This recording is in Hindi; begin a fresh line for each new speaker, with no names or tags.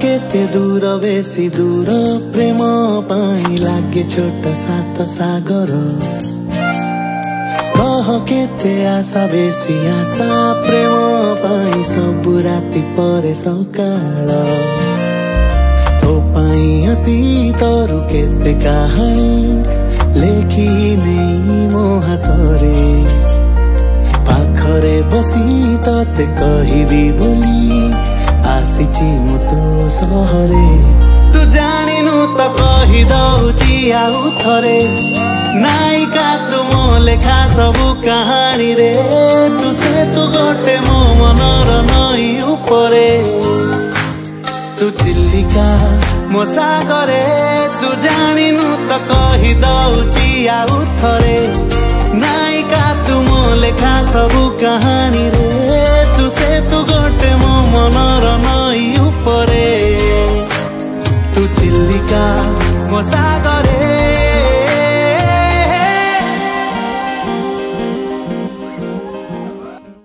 केते दूर बेसी दूर प्रेम पाई लागे छोट सात सागर कह केते आशा बेसी आशा प्रेम पाई सबु राति परे सकाळ तो पाई अतीतरु केते कहानी लेखी नहीं मो हातरे पाखरे बसी तते कहिबी बोली आसीची मु तो सहरे तू जानिनु त कहि दउची आउ थरे नायिका तू मो लेखा सबु कहानी रे तू से तू गोटे मो मनर नई उपरे तू चिल्लिका मो सागरे तू जानिनु त कहि दउची आउ थरे नायिका तू मो लेखा सबु कहानी रे तू से तू गोटे मो मनर नई उपरे तू चिल्लिका मो सागर